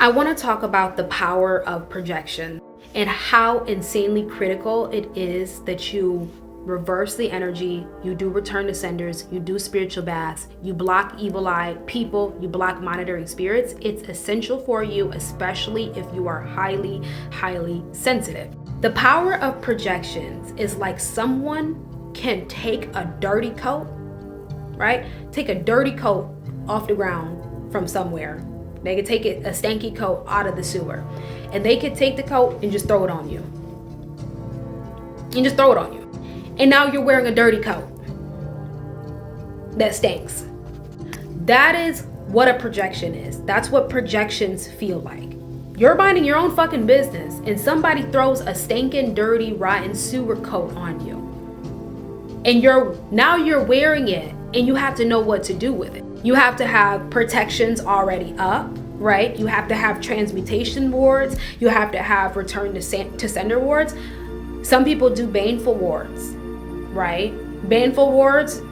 I want to talk about the power of projection and how insanely critical it is that you reverse the energy, you do return to senders, you do spiritual baths, you block evil eye people, you block monitoring spirits. It's essential for you, especially if you are highly, highly sensitive. The power of projections is like someone can take a dirty coat, right? Take a dirty coat off the ground from somewhere. They could take a stanky coat out of the sewer, and they could take the coat and just throw it on you. And just throw it on you. And now you're wearing a dirty coat that stinks. That is what a projection is. That's what projections feel like. You're minding your own fucking business and somebody throws a stinking, dirty, rotten sewer coat on you. And now you're wearing it and you have to know what to do with it. You have to have protections already up, right? You have to have transmutation wards. You have to have return to sender wards. Some people do baneful wards, right? Baneful wards,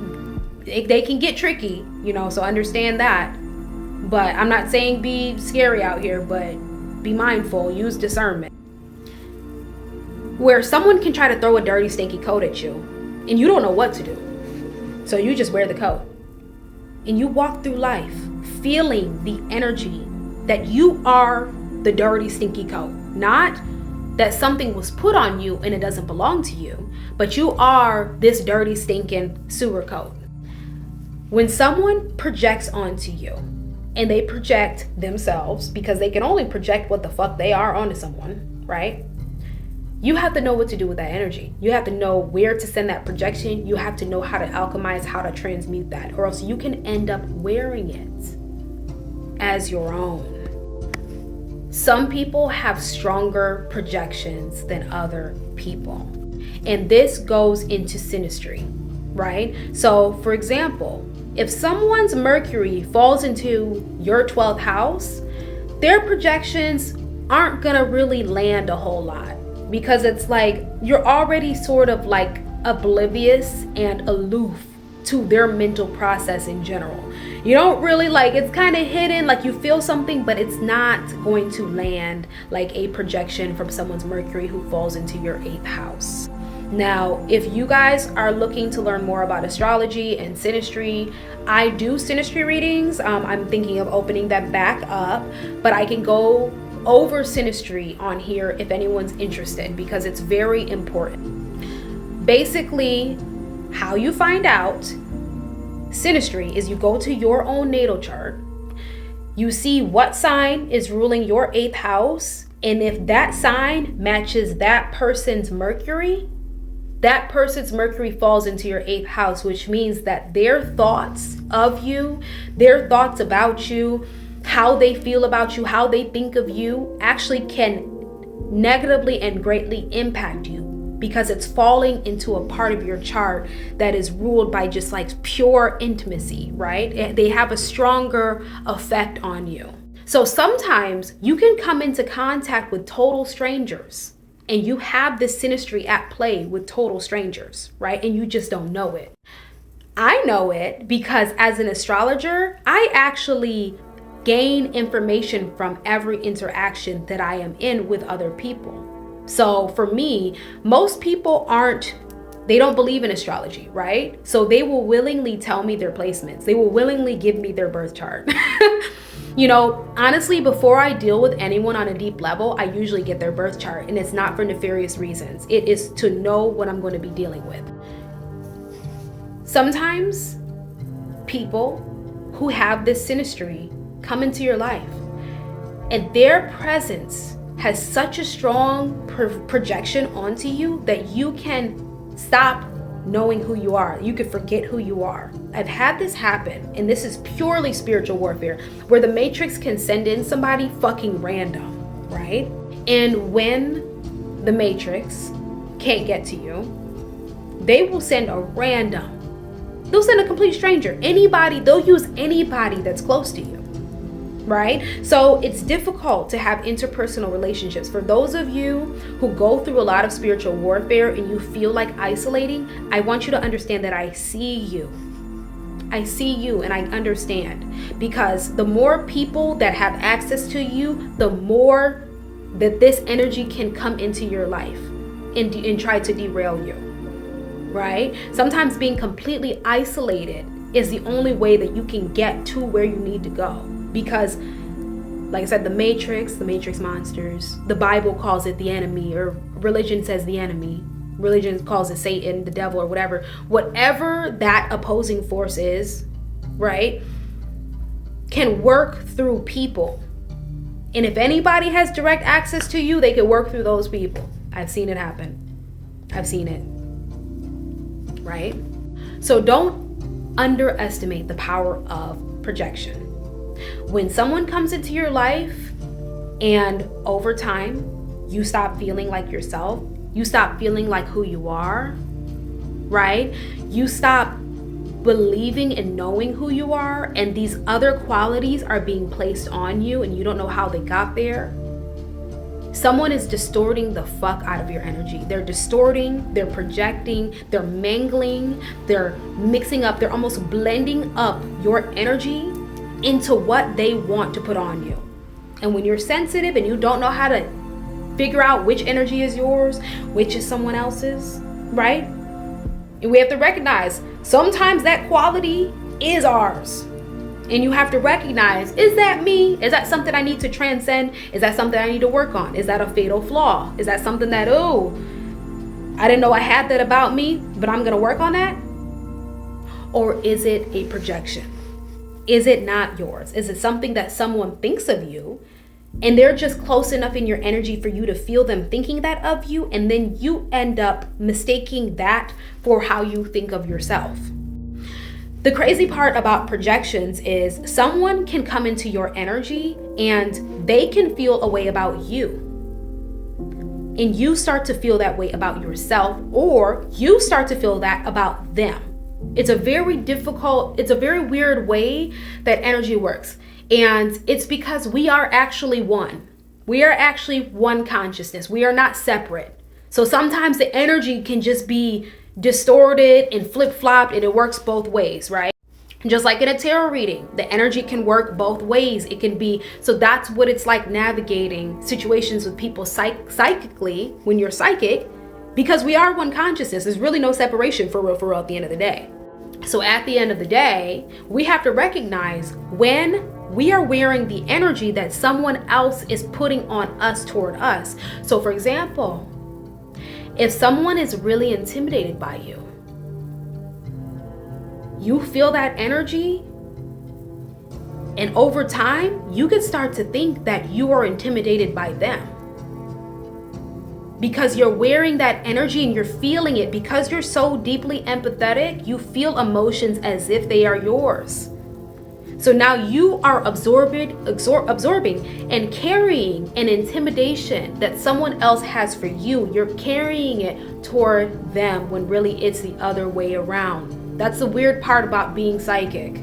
they can get tricky, so understand that. But I'm not saying be scary out here, but be mindful, use discernment. Where someone can try to throw a dirty, stinky coat at you, and you don't know what to do. So you just wear the coat. And you walk through life feeling the energy that you are the dirty, stinky coat. Not that something was put on you and it doesn't belong to you, but you are this dirty, stinking sewer coat. When someone projects onto you, and they project themselves, because they can only project what the fuck they are onto someone, right? You have to know what to do with that energy. You have to know where to send that projection. You have to know how to alchemize, how to transmute that, or else you can end up wearing it as your own. Some people have stronger projections than other people. And this goes into synastry, right? So for example, if someone's Mercury falls into your 12th house, their projections aren't gonna really land a whole lot, because it's like you're already sort of like oblivious and aloof to their mental process in general. You don't really it's kind of hidden, like you feel something, but it's not going to land like a projection from someone's Mercury who falls into your 8th house. Now, if you guys are looking to learn more about astrology and synastry, I do synastry readings. I'm thinking of opening that back up, but I can go over synastry on here if anyone's interested, because it's very important. Basically, how you find out synastry is you go to your own natal chart, you see what sign is ruling your 8th house, and if that sign matches that person's Mercury falls into your 8th house, which means that their thoughts of you, their thoughts about you, how they feel about you, how they think of you, actually can negatively and greatly impact you, because it's falling into a part of your chart that is ruled by just like pure intimacy, right? They have a stronger effect on you. So sometimes you can come into contact with total strangers, and you have this synastry at play with total strangers, right? And you just don't know it. I know it because as an astrologer, I actually gain information from every interaction that I am in with other people. So for me, most people they don't believe in astrology, right? So they will willingly tell me their placements. They will willingly give me their birth chart. Honestly, before I deal with anyone on a deep level, I usually get their birth chart, and it's not for nefarious reasons. It is to know what I'm going to be dealing with. Sometimes people who have this synastry come into your life, and their presence has such a strong projection onto you that you can stop knowing who you are. You could forget who you are. I've had this happen, and this is purely spiritual warfare, where the Matrix can send in somebody fucking random, right? And when the Matrix can't get to you, they will send they'll send a complete stranger. They'll use anybody that's close to you, right? So it's difficult to have interpersonal relationships. For those of you who go through a lot of spiritual warfare and you feel like isolating, I want you to understand that I see you. I see you and I understand, because the more people that have access to you, the more that this energy can come into your life and try to derail you, right? Sometimes being completely isolated is the only way that you can get to where you need to go, because like I said, the matrix monsters, the Bible calls it the enemy, or religion says the enemy. Religion calls it Satan, the devil, or whatever. Whatever that opposing force is, right, can work through people. And if anybody has direct access to you, they can work through those people. I've seen it happen. I've seen it. Right? So don't underestimate the power of projection. When someone comes into your life and over time you stop feeling like yourself, you stop feeling like who you are, right? You stop believing and knowing who you are, and these other qualities are being placed on you and you don't know how they got there. Someone is distorting the fuck out of your energy. They're distorting, they're projecting, they're mangling, they're mixing up, they're almost blending up your energy into what they want to put on you. And when you're sensitive and you don't know how to figure out which energy is yours, which is someone else's, right? And we have to recognize sometimes that quality is ours. And you have to recognize, is that me? Is that something I need to transcend? Is that something I need to work on? Is that a fatal flaw? Is that something that, oh, I didn't know I had that about me, but I'm going to work on that? Or is it a projection? Is it not yours? Is it something that someone thinks of you and they're just close enough in your energy for you to feel them thinking that of you, and then you end up mistaking that for how you think of yourself? The crazy part about projections is someone can come into your energy and they can feel a way about you. And you start to feel that way about yourself, or you start to feel that about them. It's a very weird way that energy works. And it's because we are actually one. We are actually one consciousness. We are not separate. So sometimes the energy can just be distorted and flip-flopped, and it works both ways, right? Just like in a tarot reading, the energy can work both ways. It can be, so that's what it's like navigating situations with people psychically when you're psychic, because we are one consciousness. There's really no separation for real at the end of the day. So at the end of the day, we have to recognize when we are wearing the energy that someone else is putting on us toward us. So for example, if someone is really intimidated by you, you feel that energy, and over time, you could start to think that you are intimidated by them. Because you're wearing that energy and you're feeling it. Because you're so deeply empathetic, you feel emotions as if they are yours. So now you are absorbing and carrying an intimidation that someone else has for you. You're carrying it toward them when really it's the other way around. That's the weird part about being psychic.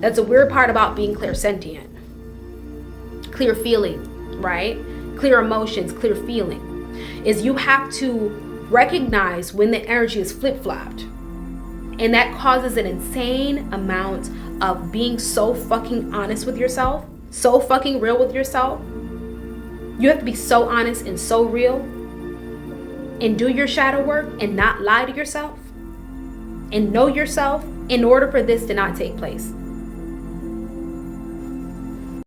That's a weird part about being clairsentient. Clear feeling, right? Clear emotions, clear feeling. Is you have to recognize when the energy is flip-flopped. And that causes an insane amount of being so fucking honest with yourself, so fucking real with yourself. You have to be so honest and so real and do your shadow work and not lie to yourself and know yourself in order for this to not take place.